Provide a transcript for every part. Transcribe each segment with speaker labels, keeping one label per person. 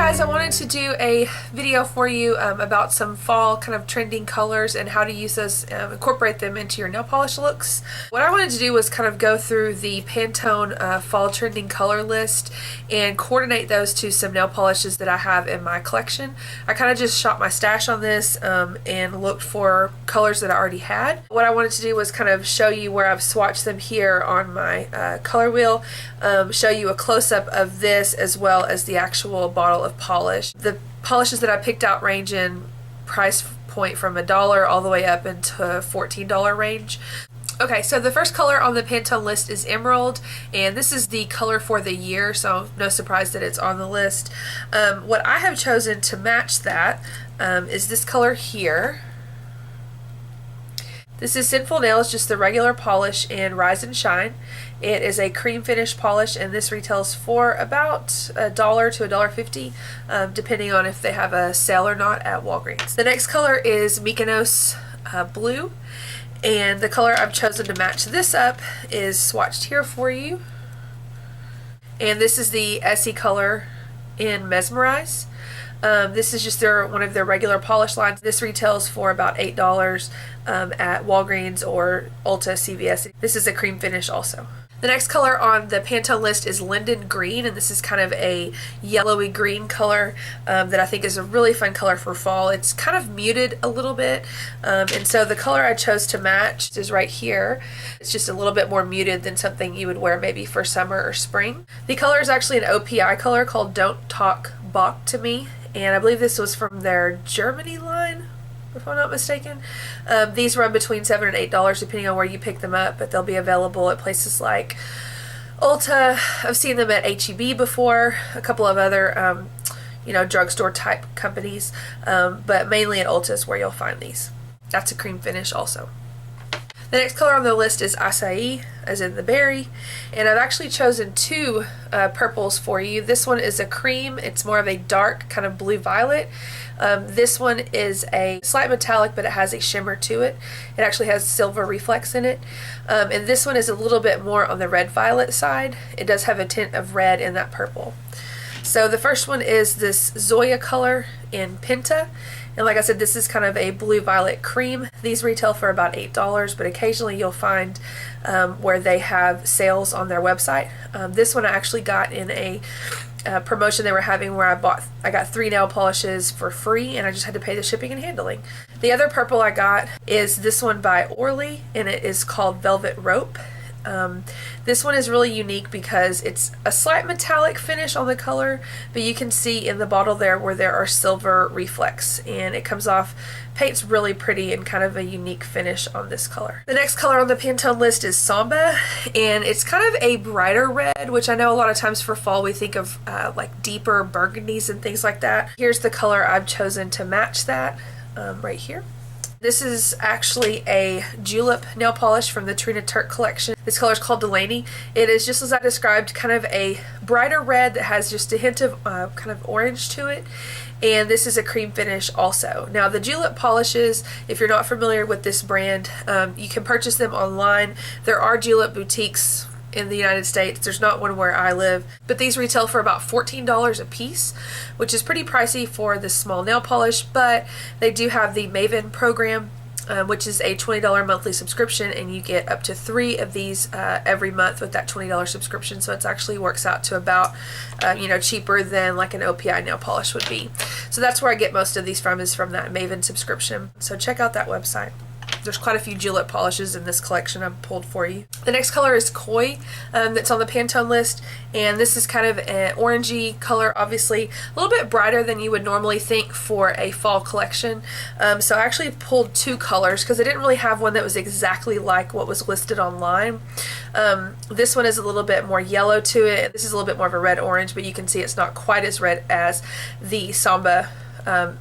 Speaker 1: guys, I wanted to do a video for you about some fall kind of trending colors and how to use those, incorporate them into your nail polish looks. What I wanted to do was kind of go through the Pantone fall trending color list and coordinate those to some nail polishes that I have in my collection. I kind of just shot my stash on this and looked for colors that I already had. What I wanted to do was kind of show you where I've swatched them here on my color wheel, show you a close-up of this as well as the actual bottle of polish. The polishes that I picked out range in price point from $1 all the way up into $14 range. Okay, so the first color on the Pantone list is Emerald, and this is the color for the year, so no surprise that it's on the list. What I have chosen to match that is this color here. This is Sinful Nails, just the regular polish in Rise and Shine. It is a cream finish polish, and this retails for about $1 to $1.50, depending on if they have a sale or not at Walgreens. The next color is Mykonos Blue, and the color I've chosen to match this up is swatched here for you. And this is the Essie color in Mesmerize. This is just one of their regular polish lines. This retails for about $8 at Walgreens or Ulta CVS. This is a cream finish also. The next color on the Pantone list is Linden Green, and this is kind of a yellowy green color that I think is a really fun color for fall. It's kind of muted a little bit, and so the color I chose to match is right here. It's just a little bit more muted than something you would wear maybe for summer or spring. The color is actually an OPI color called Don't Talk Bach to Me, and I believe this was from their Germany line, if I'm not mistaken. These run between $7 and $8 depending on where you pick them up, but they'll be available at places like Ulta. I've seen them at HEB before, a couple of other drugstore type companies, but mainly at Ulta is where you'll find these. That's a cream finish also. The next color on the list is Acai, as in the berry, and I've actually chosen two purples for you. This one is a cream. It's more of a dark kind of blue-violet. This one is a slight metallic, but it has a shimmer to it. It actually has silver reflex in it. And this one is a little bit more on the red-violet side. It does have a tint of red in that purple. So the first one is this Zoya color in Pinta. And like I said, this is kind of a blue-violet cream. These retail for about $8, but occasionally you'll find where they have sales on their website. This one I actually got in a promotion they were having where I got 3 nail polishes for free, and I just had to pay the shipping and handling. The other purple I got is this one by Orly, and it is called Velvet Rope. This one is really unique because it's a slight metallic finish on the color, but you can see in the bottle there where there are silver reflex, and it comes off, paints really pretty and kind of a unique finish on this color. The next color on the Pantone list is Samba, and it's kind of a brighter red, which I know a lot of times for fall we think of like deeper burgundies and things like that. Here's the color I've chosen to match that right here. This is actually a julep nail polish from the Trina Turk collection. This color is called Delaney. It is, just as I described, kind of a brighter red that has just a hint of kind of orange to it. And this is a cream finish also. Now the julep polishes, if you're not familiar with this brand, you can purchase them online. There are julep boutiques in the United States. There's not one where I live, but these retail for about $14 a piece, which is pretty pricey for this small nail polish, but they do have the Maven program, which is a $20 monthly subscription, and you get up to 3 of these every month with that $20 subscription, so it actually works out to about cheaper than like an OPI nail polish would be. So that's where I get most of these from, is from that Maven subscription, so check out that website. There's quite a few julep polishes in this collection I've pulled for you. The next color is Koi, that's on the Pantone list, and this is kind of an orangey color, obviously a little bit brighter than you would normally think for a fall collection. So I actually pulled 2 colors because I didn't really have one that was exactly like what was listed online. This one is a little bit more yellow to it. This is a little bit more of a red-orange, but you can see it's not quite as red as the Samba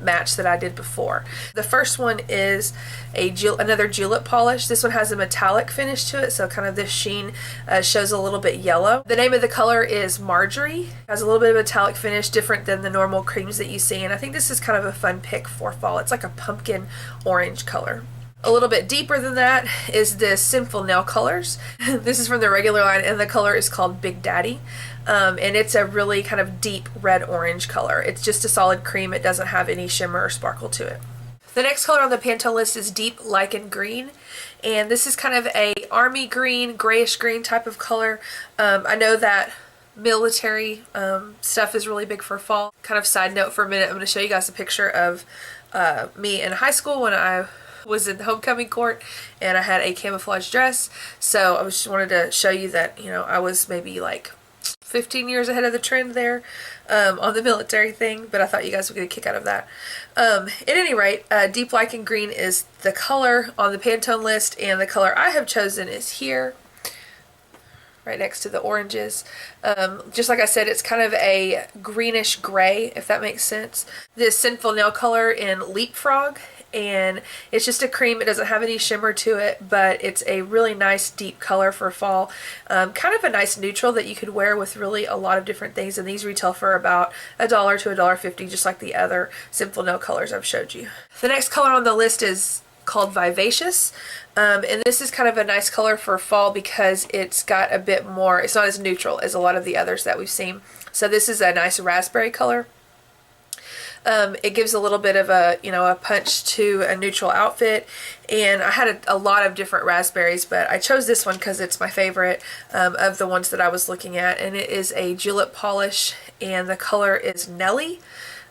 Speaker 1: match that I did before. The first one is another julep polish. This one has a metallic finish to it, so kind of this sheen shows a little bit yellow. The name of the color is Marjorie. It has a little bit of metallic finish, different than the normal creams that you see, and I think this is kind of a fun pick for fall. It's like a pumpkin orange color. A little bit deeper than that is the Sinful Nail Colors. This is from the regular line, and the color is called Big Daddy. And it's a really kind of deep red-orange color. It's just a solid cream. It doesn't have any shimmer or sparkle to it. The next color on the Pantone list is Deep Lichen Green, and this is kind of a army green, grayish green type of color. I know that military stuff is really big for fall. Kind of side note for a minute, I'm going to show you guys a picture of me in high school when I was in homecoming court and I had a camouflage dress. So I just wanted to show you that, you know, I was maybe like 15 years ahead of the trend there on the military thing, but I thought you guys would get a kick out of that. At any rate, Deep Lichen Green is the color on the Pantone list, and the color I have chosen is here, right next to the oranges. Just like I said, it's kind of a greenish gray, if that makes sense. This Sinful Nail color in Leapfrog, and it's just a cream. It doesn't have any shimmer to it, but it's a really nice deep color for fall. Kind of a nice neutral that you could wear with really a lot of different things, and these retail for about $1 to $1.50, just like the other Sinful Nail colors I've showed you. The next color on the list is called Vivacious, and this is kind of a nice color for fall because it's got a bit more, it's not as neutral as a lot of the others that we've seen. So this is a nice raspberry color. It gives a little bit of a, you know, a punch to a neutral outfit, and I had a lot of different raspberries, but I chose this one because it's my favorite of the ones that I was looking at, and it is a julep polish, and the color is Nelly.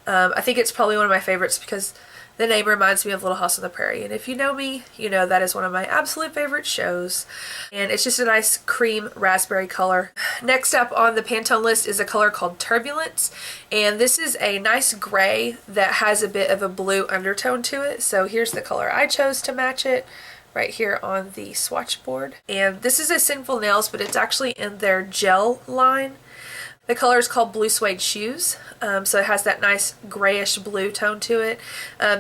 Speaker 1: I think it's probably one of my favorites because the name reminds me of Little House on the Prairie, and if you know me, you know that is one of my absolute favorite shows. And it's just a nice cream raspberry color. Next up on the Pantone list is a color called Turbulence, and this is a nice gray that has a bit of a blue undertone to it. So here's the color I chose to match it, right here on the swatch board. And this is a Sinful Nails, but it's actually in their gel line. The color is called Blue Suede Shoes, so it has that nice grayish blue tone to it.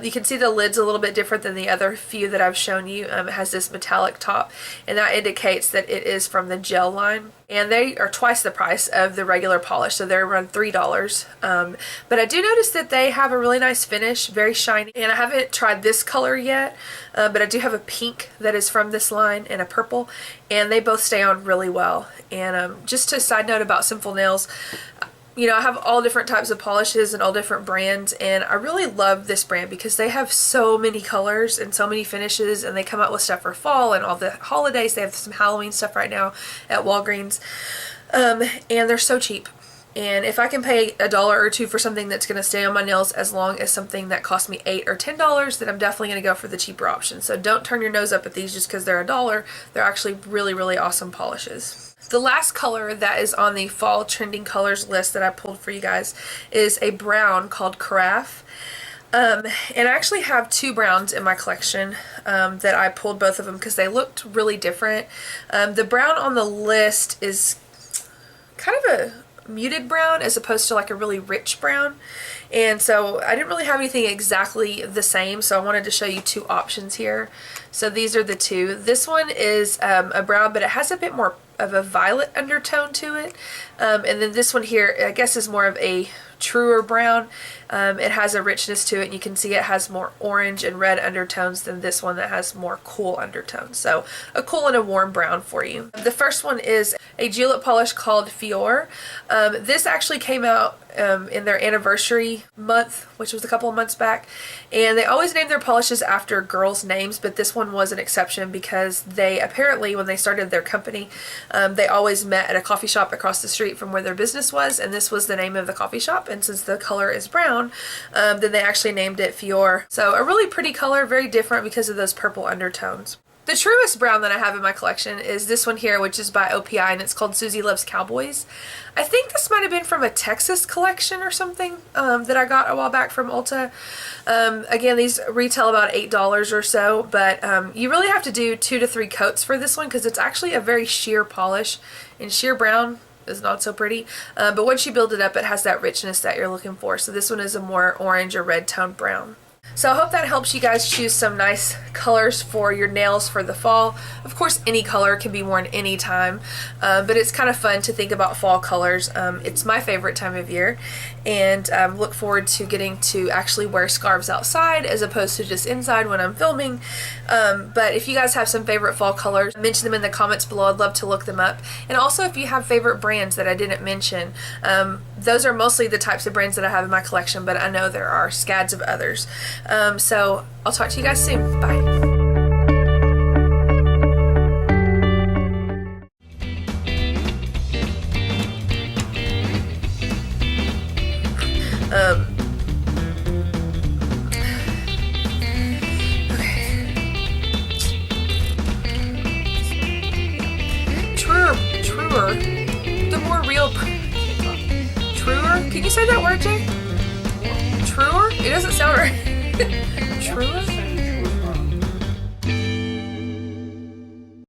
Speaker 1: You can see the lid's a little bit different than the other few that I've shown you. It has this metallic top, and that indicates that it is from the gel line. And they are twice the price of the regular polish, so they're around $3. But I do notice that they have a really nice finish, very shiny. And I haven't tried this color yet, but I do have a pink that is from this line and a purple, and they both stay on really well. And just a side note about Sinful Nails, you know, I have all different types of polishes and all different brands, and I really love this brand because they have so many colors and so many finishes, and they come out with stuff for fall and all the holidays. They have some Halloween stuff right now at Walgreens, and they're so cheap. And if I can pay $1 or $2 for something that's going to stay on my nails as long as something that cost me $8 or $10, then I'm definitely going to go for the cheaper option. So don't turn your nose up at these just because they're $1. They're actually really, really awesome polishes. The last color that is on the fall trending colors list that I pulled for you guys is a brown called Carafe. And I actually have two browns in my collection that I pulled both of them because they looked really different. The brown on the list is kind of a muted brown as opposed to like a really rich brown, and so I didn't really have anything exactly the same, so I wanted to show you two options here. So these are the two. This one is a brown, but it has a bit more of a violet undertone to it, and then this one here I guess is more of a truer brown. It has a richness to it, and you can see it has more orange and red undertones than this one that has more cool undertones. So a cool and a warm brown for you. The first one is a julep polish called Fior. This actually came out in their anniversary month, which was a couple of months back, and they always name their polishes after girls' names, but this one was an exception because they apparently, when they started their company, they always met at a coffee shop across the street from where their business was, and this was the name of the coffee shop, and since the color is brown, then they actually named it Fior. So a really pretty color, very different because of those purple undertones. The truest brown that I have in my collection is this one here, which is by OPI, and it's called Susie Loves Cowboys. I think this might have been from a Texas collection or something that I got a while back from Ulta. Again, these retail about $8 or so, but you really have to do 2 to 3 coats for this one because it's actually a very sheer polish, and sheer brown is not so pretty, but once you build it up, it has that richness that you're looking for. So this one is a more orange or red toned brown. So I hope that helps you guys choose some nice colors for your nails for the fall. Of course, any color can be worn anytime, but it's kind of fun to think about fall colors. It's my favorite time of year, and look forward to getting to actually wear scarves outside as opposed to just inside when I'm filming. But if you guys have some favorite fall colors, mention them in the comments below. I'd love to look them up. And also, if you have favorite brands that I didn't mention, those are mostly the types of brands that I have in my collection, but I know there are scads of others. So I'll talk to you guys soon. Bye. Truer, the more real, truer, can you say that word, Jay? Truer? It doesn't sound right. Truer?